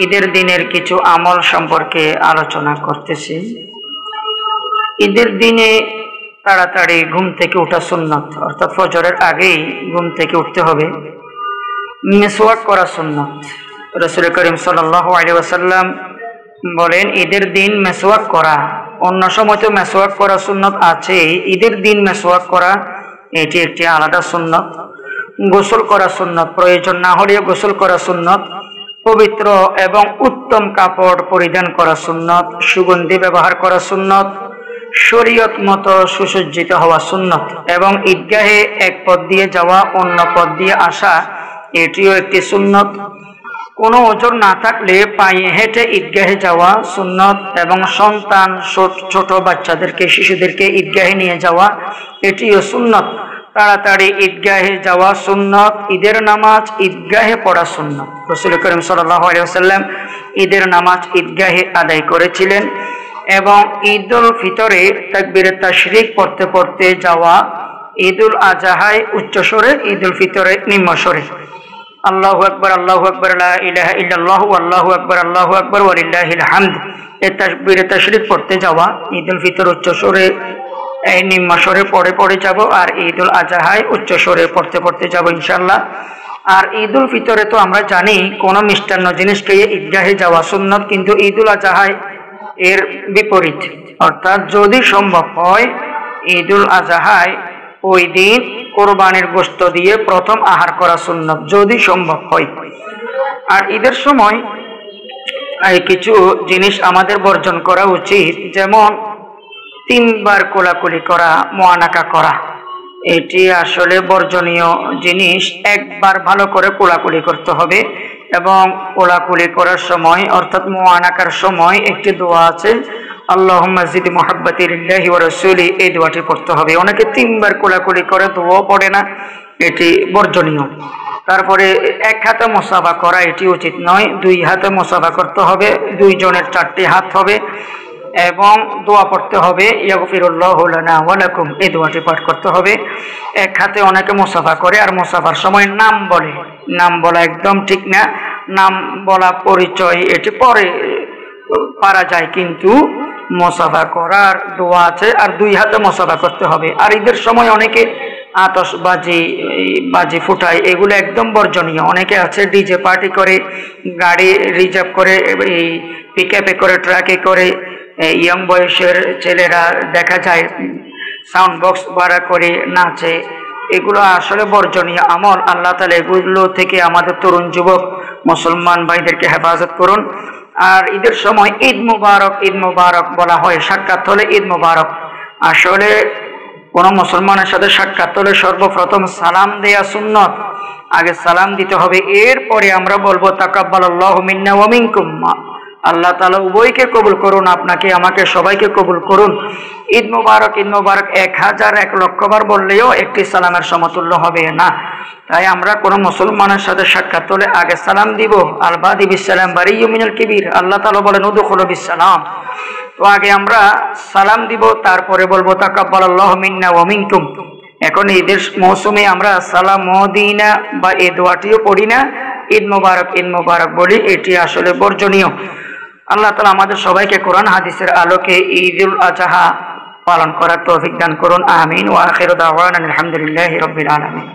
ঈদের দিনের কিছু আমল সম্পর্কে আলোচনা করতেছি। ঈদের দিনে তাড়াতাড়ি ঘুম থেকে ওঠা সুন্নত, অর্থাৎ ফজরের আগেই ঘুম থেকে উঠতে হবে। মিসওয়াক করা সুন্নত। রাসূল করিম সাল্লাল্লাহু আলাইহি ওয়াসাল্লাম বলেন, ঈদের দিন মিসওয়াক করা। অন্য সময় তো মিসওয়াক করা সুন্নত আছে, ঈদের দিন মিসওয়াক করা এটি একটি আলাদা সুন্নত। গোসল করা সুন্নত, প্রয়োজন না হলেও গোসল করা সুন্নত। পবিত্র এবং উত্তম কাপড় পরিধান করা সুন্নত। সুগন্ধি ব্যবহার করা সুন্নত। শরীয়ত মতো সুসজ্জিত হওয়া সুন্নত। এবং ঈদগাহে এক পথ দিয়ে যাওয়া অন্য পথ দিয়ে আসা এটিও একটি সুন্নত। কোনো ওজর না থাকলে পায়ে হেঁটে ঈদগাহে যাওয়া সুন্নত। এবং সন্তান ছোট বাচ্চাদেরকে, শিশুদেরকে ঈদগাহে নিয়ে যাওয়া এটিও সুন্নত। তাড়াতাড়ি ঈদগাহে যাওয়া সুন্নত। ঈদের নামাজ ঈদগাহে পড়া সুন্নত। রাসূল করিম সাল্লাল্লাহু আলাইহি ওয়াসাল্লাম ঈদের নামাজ ঈদগাহে আদায় করেছিলেন। এবং ঈদুল ফিতরে তাকবীরে তাশরিক পড়তে পড়তে যাওয়া, ঈদুল আজহায় উচ্চস্বরে, ঈদুল ফিতরে নিম্নস্বরে। আল্লাহু আকবার, আল্লাহু আকবার, লা ইলাহা ইল্লাল্লাহু, আল্লাহু আকবার, আল্লাহু আকবার, ওয়া লিল্লাহিল হামদ এই তাকবীরে তাশরিক পড়তে যাওয়া। ঈদুল ফিতর উচ্চস্বরে, এই নিম্নস্বরে পড়ে পড়ে যাব। আর ঈদুল আজহায় উচ্চস্বরে পড়তে পড়তে যাব ইনশাআল্লাহ। আর ঈদুল ফিতরে তো আমরা জানি কোনো মিষ্টান্ন জিনিস খেয়ে ঈদগাহে যাওয়া সুন্নত, কিন্তু ঈদুল আজহায় এর বিপরীত। অর্থাৎ যদি সম্ভব হয় ঈদুল আজহায় ওই দিন কোরবানির গোশত দিয়ে প্রথম আহার করা সুন্নত, যদি সম্ভব হয়। আর ঈদের সময় কিছু জিনিস আমাদের বর্জন করা উচিত, যেমন 3 বার কোলাকুলি করা, মুআনাকা করা। এটি আসলে বর্জনীয় জিনিস। একবার ভালো করে কোলাকুলি করতে হবে। এবং কোলাকুলি করার সময় অর্থাৎ মুআনাকার সময় একটি দোয়া আছে, আল্লাহুম্মা জিদ মুহাব্বাতি লিল্লাহি ওয়া রাসূলি, এই দোয়াটি পড়তে হবে। অনেকে 3 বার কোলাকুলি করে, দোয়াও পড়ে না, এটি বর্জনীয়। তারপরে এক হাতে মুসাফা করা, এটি উচিত নয়। 2 হাতে মুসাফা করতে হবে, 2 জনের 4টি হাত হবে। এবং দোয়া পড়তে হবে, ইয়াগফিরুল্লাহু লানা ওয়া লাকুম, এই দোয়াটি পাঠ করতে হবে। এক হাতে অনেকে মুসাফা করে, আর মুসাফার সময় নাম বলে। নাম বলা একদম ঠিক না। নাম বলা, পরিচয় এটি পরে পারা যায়, কিন্তু মুসাফা করার দোয়া আছে। আর 2 হাতে মুসাফা করতে হবে। আর ঈদের সময় অনেকে বাজি ফুটায়, এগুলো একদম বর্জনীয়। অনেকে আছে ডিজে পার্টি করে, গাড়ি রিজার্ভ করে, এই পিকআপে করে, ট্রাকে করে, ইয়ং বয়সের ছেলেরা দেখা যায় সাউন্ড বক্স ভাড়া করে নাচে। এগুলো আসলে বর্জনীয় আমল। আল্লাহ তাআলা এগুলো থেকে আমাদের তরুণ যুবক মুসলমান ভাইদেরকে হেফাজত করুন। আর ঈদের সময় ঈদ মুবারক, ঈদ মুবারক বলা হয়। সাক্ষাৎ হলে ঈদ মুবারক। আসলে কোন মুসলমানের সাথে সাক্ষাৎ হলে সর্বপ্রথম সালাম দেয়া সুন্নত। আগে সালাম দিতে হবে, এরপরে আমরা বলবো তাকাব্বালাল্লাহু মিন্না ওয়া মিনকুম। আল্লাহ তাআলা উভয়কে কবুল করুন, আপনাকে আমাকে সবাইকে কবুল করুন। ঈদ মুবারক, ঈদ মুবারক 1000 1 লক্ষ বার বললেও একটি সালামের সমতুল্য হবে না। তাই আমরা কোনো মুসলমানের সাথে সাক্ষাৎ হলে আগে সালাম দিব। আল বাদি বিসসালাম বারিয়্যুম মিনাল কিবির, আল্লাহ তাআলা বলেন উদখুলু বিসসালাম। তো আগে আমরা সালাম দিব, তারপরে বলবো তাকাব্বালাল্লাহু মিন্না ওয়া মিনকুম। এখন ঈদের মৌসুমে আমরা সালাম মদিনা বা এই দোয়াটিও পড়ি না, ঈদ মুবারক, ঈদ মুবারক বলি। এটি আসলে বর্জনীয়। আল্লাহ তাআলা আমাদের সবাইকে কোরআন হাদিসের আলোকে ঈদুল আজহা পালন করার তৌফিক দান করুন। আমিন। ওয়া আখিরু দাওয়ানা আলহামদুলিল্লাহি রাব্বিল আলামিন।